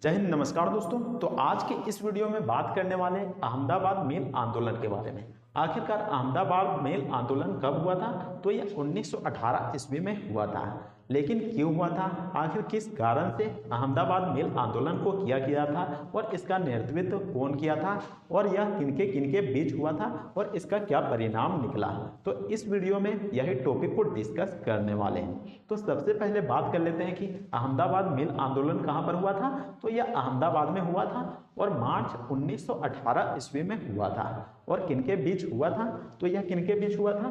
जय हिंद, नमस्कार दोस्तों। तो आज के इस वीडियो में बात करने वाले अहमदाबाद मिल आंदोलन के बारे में। आखिरकार अहमदाबाद मिल आंदोलन कब हुआ था? तो यह 1918 ईस्वी में हुआ था। लेकिन क्यों हुआ था, आखिर किस कारण से अहमदाबाद मिल आंदोलन को किया गया था और इसका नेतृत्व कौन किया था और यह किनके किनके बीच हुआ था और इसका क्या परिणाम निकला, तो इस वीडियो में यही टॉपिक को डिस्कस करने वाले हैं। तो सबसे पहले बात कर लेते हैं कि अहमदाबाद मिल आंदोलन कहाँ पर हुआ था। तो यह अहमदाबाद में हुआ था और मार्च 1918 ईस्वी में हुआ था। और किनके बीच हुआ था? तो यह किनके बीच हुआ था?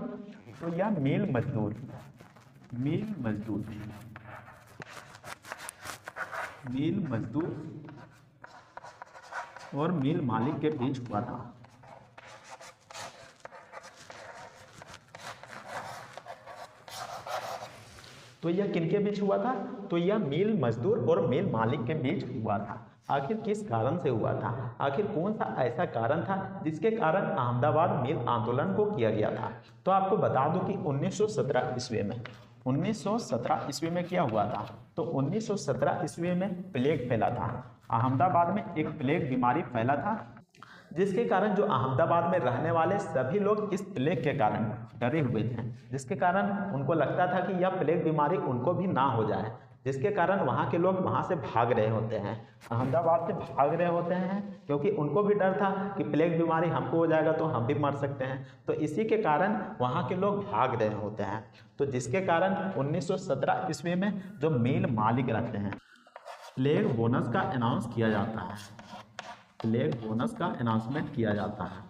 तो यह मिल मजदूर और मिल मालिक के बीच हुआ था। तो यह किनके बीच हुआ था? तो यह मिल मजदूर और मिल मालिक के बीच हुआ था। आखिर किस कारण से हुआ था? आखिर कौन सा ऐसा कारण था जिसके कारण अहमदाबाद मिल आंदोलन को किया गया था? तो आपको बता दूं कि 1917 ईस्वी में क्या हुआ था? तो 1917 ईस्वी में प्लेग फैला था। अहमदाबाद में एक प्लेग बीमारी फैला था, जिसके कारण जो अहमदाबाद में रहने वाले सभी लोग इस प्लेग के कारण डरे हुए थे, जिसके कारण उनको लगता था कि यह प्लेग बीमारी उनको भी ना हो जाए, जिसके कारण वहाँ के लोग वहाँ से भाग रहे होते हैं, अहमदाबाद से भाग रहे होते हैं, क्योंकि उनको भी डर था कि प्लेग बीमारी हमको हो जाएगा तो हम भी मर सकते हैं। तो इसी के कारण वहाँ के लोग भाग रहे होते हैं। तो जिसके कारण 1917 ईस्वी में जो मिल मालिक रहते हैं, प्लेग बोनस का अनाउंस किया जाता है। प्लेग बोनस का अनाउंसमेंट किया जाता है।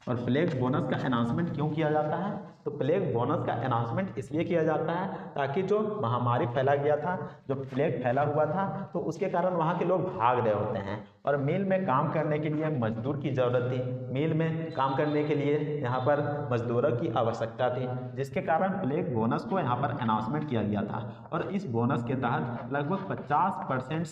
और प्लेग बोनस का अनाउंसमेंट क्यों किया जाता है? तो प्लेग बोनस का अनाउंसमेंट इसलिए किया जाता है ताकि जो महामारी फैला गया था, जो प्लेग फैला हुआ था, तो उसके कारण वहाँ के लोग भाग रहे होते हैं और मिल में काम करने के लिए मजदूर की ज़रूरत थी। मिल में काम करने के लिए यहाँ पर मजदूरों की आवश्यकता थी, जिसके कारण प्लेग बोनस को यहाँ पर अनाउंसमेंट किया गया था। और इस बोनस के तहत लगभग 50%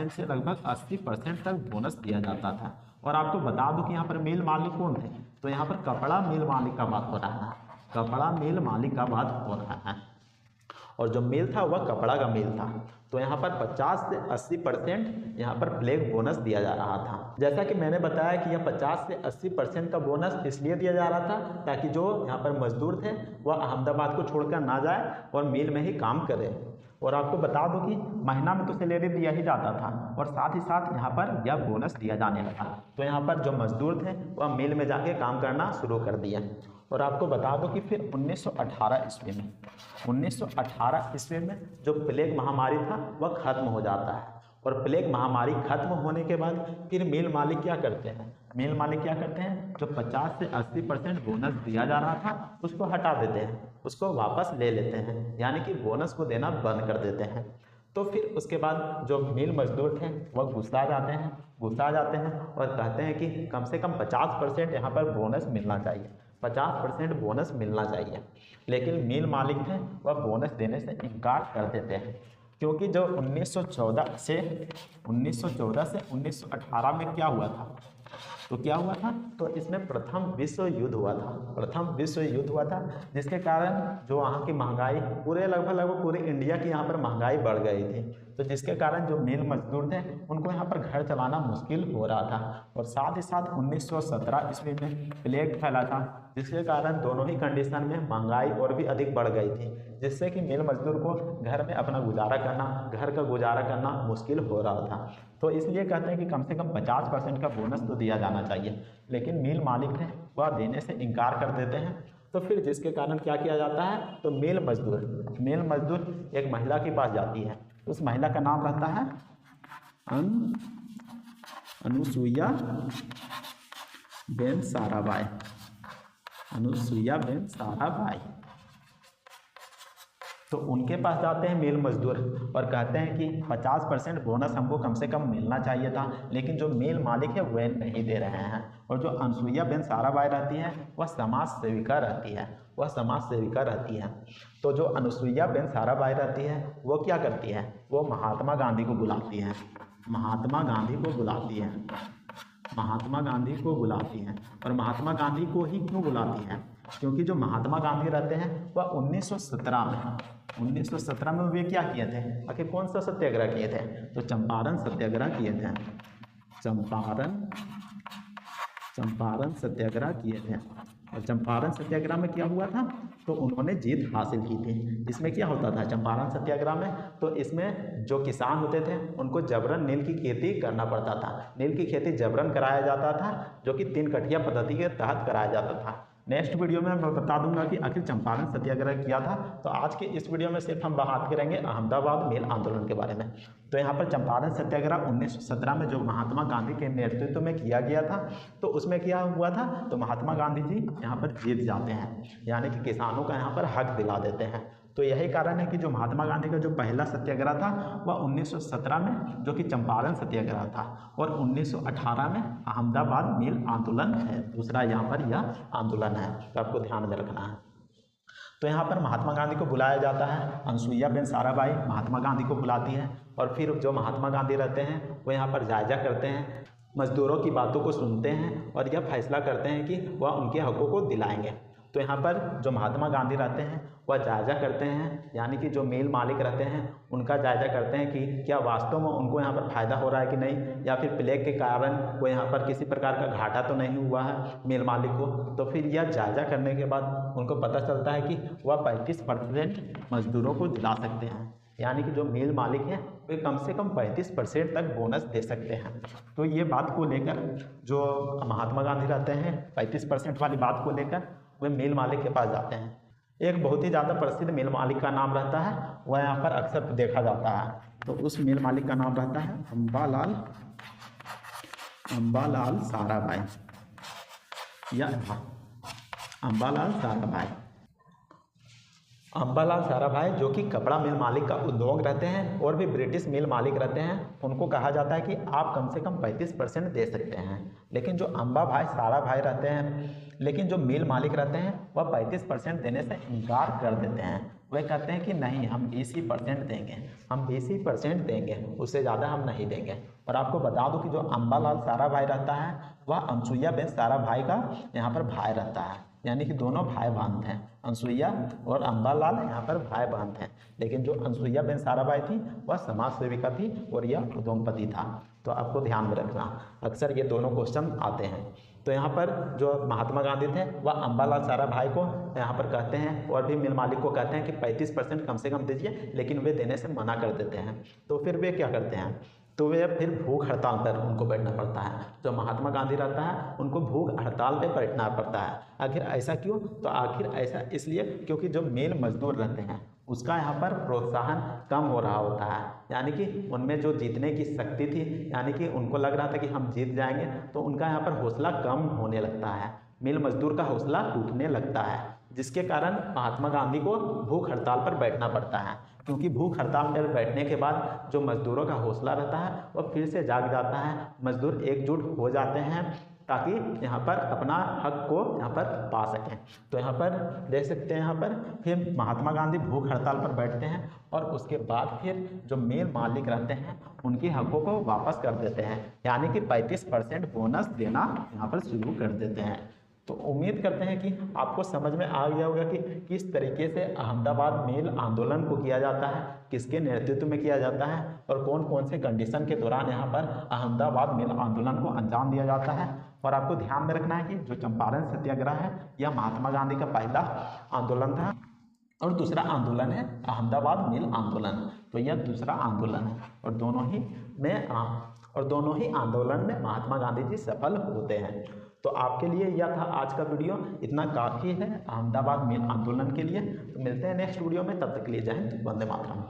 से लगभग 80% तक बोनस दिया जाता था। और आपको बता दूं कि यहाँ पर मिल मालिक कौन थे? तो यहाँ पर कपड़ा मिल मालिक का बात हो रहा है। कपड़ा मिल मालिक का बात हो रहा है। और जो मिल था वह कपड़ा का मिल था। तो यहाँ पर 50 से 80% यहाँ पर प्लेग बोनस दिया जा रहा था। जैसा कि मैंने बताया कि यह 50 से 80% का बोनस इसलिए दिया जा रहा था ताकि जो यहाँ पर मजदूर थे वह अहमदाबाद को छोड़कर ना जाए और मिल में ही काम करे। और आपको बता दूं कि महीना में तो सैलरी दिया ही जाता था और साथ ही साथ यहाँ पर यह बोनस दिया जाने लगा। तो यहाँ पर जो मजदूर थे वह मिल में जाके काम करना शुरू कर दिया। और आपको बता दो कि फिर 1918 ईस्वी में जो प्लेग महामारी था वह खत्म हो जाता है। और प्लेग महामारी खत्म होने के बाद फिर मिल मालिक क्या करते हैं? जो 50 से 80% बोनस दिया जा रहा था उसको हटा देते हैं, उसको वापस ले लेते हैं, यानी कि बोनस को देना बंद कर देते हैं। तो फिर उसके बाद जो मिल मजदूर थे वह गुस्सा आ जाते हैं और कहते हैं कि कम से कम 50% यहाँ पर बोनस मिलना चाहिए, 50% बोनस मिलना चाहिए। लेकिन मिल मालिक थे वह बोनस देने से इनकार कर देते हैं, क्योंकि जो 1914 से 1918 में क्या हुआ था? तो इसमें प्रथम विश्व युद्ध हुआ था, जिसके कारण जो वहाँ की महंगाई लगभग पूरे इंडिया की यहाँ पर महंगाई बढ़ गई थी। तो जिसके कारण जो मिल मजदूर थे उनको यहाँ पर घर चलाना मुश्किल हो रहा था। और साथ ही साथ 1917 ईस्वी में प्लेग फैला था, जिसके कारण दोनों ही कंडीशन में महंगाई और भी अधिक बढ़ गई थी, जिससे कि मिल मजदूर को घर में अपना घर का गुजारा करना मुश्किल हो रहा था। तो इसलिए कहते हैं कि कम से कम 50% का बोनस तो दिया जाना चाहिए। लेकिन मिल मालिक थे वह देने से इनकार कर देते हैं। तो फिर जिसके कारण क्या किया जाता है? तो मिल मजदूर एक महिला के पास जाती है। उस महिला का नाम रहता है अनुसुईया बेन साराभाई। तो उनके पास जाते हैं मिल मजदूर और कहते हैं कि 50% बोनस हमको कम से कम मिलना चाहिए था, लेकिन जो मिल मालिक है वह नहीं दे रहे हैं। और जो अनुसुईया बेन साराभाई रहती है वह समाज सेविका रहती है। तो जो अनुसुईया बेन साराभाई रहती है वो क्या करती है? वो महात्मा गांधी को बुलाती है। महात्मा गांधी को बुलाती हैं। और महात्मा गांधी को ही क्यों बुलाती हैं? क्योंकि जो महात्मा गांधी रहते हैं वह 1917 1917 में वे क्या किए थे, आखिर कौन सा सत्याग्रह किए थे, तो चंपारण सत्याग्रह किए थे। चंपारण सत्याग्रह किए थे। और चंपारण सत्याग्रह में क्या हुआ था, तो उन्होंने जीत हासिल की थी। इसमें क्या होता था चंपारण सत्याग्रह में, तो इसमें जो किसान होते थे उनको जबरन नील की खेती करना पड़ता था। नील की खेती जबरन कराया जाता था, जो कि 3 कठिया पद्धति के तहत कराया जाता था। नेक्स्ट वीडियो में मैं बता दूंगा कि आखिर चंपारण सत्याग्रह किया था। तो आज के इस वीडियो में सिर्फ हम बात करेंगे अहमदाबाद मिल आंदोलन के बारे में। तो यहाँ पर चंपारण सत्याग्रह 1917 में जो महात्मा गांधी के नेतृत्व में किया गया था, तो उसमें क्या हुआ था, तो महात्मा गांधी जी यहाँ पर जीत जाते हैं, यानी कि किसानों का यहाँ पर हक दिला देते हैं। तो यही कारण है कि जो महात्मा गांधी का जो पहला सत्याग्रह था वह 1917 में जो कि चंपारण सत्याग्रह था, और 1918 में अहमदाबाद मिल आंदोलन है, दूसरा यहाँ पर यह आंदोलन है, तो आपको ध्यान में रखना है। तो यहाँ पर महात्मा गांधी को बुलाया जाता है, अनसुईया बेन साराभाई महात्मा गांधी को बुलाती है, और फिर जो महात्मा गांधी रहते हैं वो यहाँ पर जायजा करते हैं, मजदूरों की बातों को सुनते हैं और यह फैसला करते हैं कि वह उनके हकों को दिलाएंगे। तो यहाँ पर जो महात्मा गांधी रहते हैं वह जायजा करते हैं, यानी कि जो मिल मालिक रहते हैं उनका जायजा करते हैं कि क्या वास्तव में उनको यहाँ पर फ़ायदा हो रहा है कि नहीं, या फिर प्लेग के कारण वो यहाँ पर किसी प्रकार का घाटा तो नहीं हुआ है मिल मालिक को। तो फिर यह जायजा करने के बाद उनको पता चलता है कि वह 35% मजदूरों को दिला सकते हैं, यानी कि जो मिल मालिक हैं वे कम से कम 35% तक बोनस दे सकते हैं। तो ये बात को लेकर जो महात्मा गांधी रहते हैं 35% वाली बात को लेकर वे मिल मालिक के पास जाते हैं। एक बहुत ही ज़्यादा प्रसिद्ध मिल मालिक का नाम रहता है, वह यहाँ पर अक्सर देखा जाता है। तो उस मिल मालिक का नाम रहता है अंबालाल साराभाई या अंबालाल साराभाई। अंबालाल साराभाई जो कि कपड़ा मिल मालिक का उद्योग रहते हैं और भी ब्रिटिश मिल मालिक रहते हैं, उनको कहा जाता है कि आप कम से कम 35% दे सकते हैं। लेकिन जो अंबा भाई साराभाई रहते हैं, लेकिन जो मिल मालिक रहते हैं वह 35% देने से इनकार कर देते हैं। वह कहते हैं कि नहीं, हम 20% देंगे, हम 20% देंगे, उससे ज़्यादा हम नहीं देंगे। और आपको बता दूं कि जो अंबालाल साराभाई रहता है वह अनसुईया बेन साराभाई का यहाँ पर भाई रहता है, यानी कि दोनों भाई बहन थे, अनसुईया और अंबालाल यहाँ पर भाई बहन थे। लेकिन जो अनसुईया बेन साराभाई थी वह समाज सेविका थी और यह उद्योगपति था। तो आपको ध्यान में रखना, अक्सर ये दोनों क्वेश्चन आते हैं। तो यहाँ पर जो महात्मा गांधी थे वह अंबालाल साराभाई को यहाँ पर कहते हैं और भी मिल मालिक को कहते हैं कि 35% कम से कम दीजिए, लेकिन वे देने से मना कर देते हैं। तो फिर वे क्या करते हैं, तो वे फिर भूख हड़ताल पर उनको बैठना पड़ता है। जो महात्मा गांधी रहता है उनको भूख हड़ताल पे बैठना पड़ता है। आखिर ऐसा क्यों, तो आखिर ऐसा इसलिए क्योंकि जो मिल मजदूर रहते हैं उसका यहाँ पर प्रोत्साहन कम हो रहा होता है, यानी कि उनमें जो जीतने की शक्ति थी, यानी कि उनको लग रहा था कि हम जीत जाएंगे, तो उनका यहाँ पर हौसला कम होने लगता है, मिल मजदूर का हौसला टूटने लगता है, जिसके कारण महात्मा गांधी को भूख हड़ताल पर बैठना पड़ता है। क्योंकि भूख हड़ताल पर बैठने के बाद जो मजदूरों का हौसला रहता है वह फिर से जाग जाता है, मजदूर एकजुट हो जाते हैं ताकि यहाँ पर अपना हक को यहाँ पर पा सकें। तो यहाँ पर देख सकते हैं, यहाँ पर फिर महात्मा गांधी भूख हड़ताल पर बैठते हैं और उसके बाद फिर जो मिल मालिक रहते हैं उनके हकों को वापस कर देते हैं, यानी कि 35% बोनस देना यहाँ पर शुरू कर देते हैं। तो उम्मीद करते हैं कि आपको समझ में आ गया होगा कि किस तरीके से अहमदाबाद मिल आंदोलन को किया जाता है, किसके नेतृत्व में किया जाता है और कौन कौन से कंडीशन के दौरान यहाँ पर अहमदाबाद मिल आंदोलन को अंजाम दिया जाता है। और आपको ध्यान में रखना है कि जो चंपारण सत्याग्रह है यह महात्मा गांधी का पहला आंदोलन था और दूसरा आंदोलन है अहमदाबाद मिल आंदोलन। तो यह दूसरा आंदोलन है और दोनों ही आंदोलन में महात्मा गांधी जी सफल होते हैं। तो आपके लिए यह था आज का वीडियो, इतना काफ़ी है अहमदाबाद मिल आंदोलन के लिए। तो मिलते हैं नेक्स्ट वीडियो में, तब तक के लिए जय हिंद, वंदे मातरम।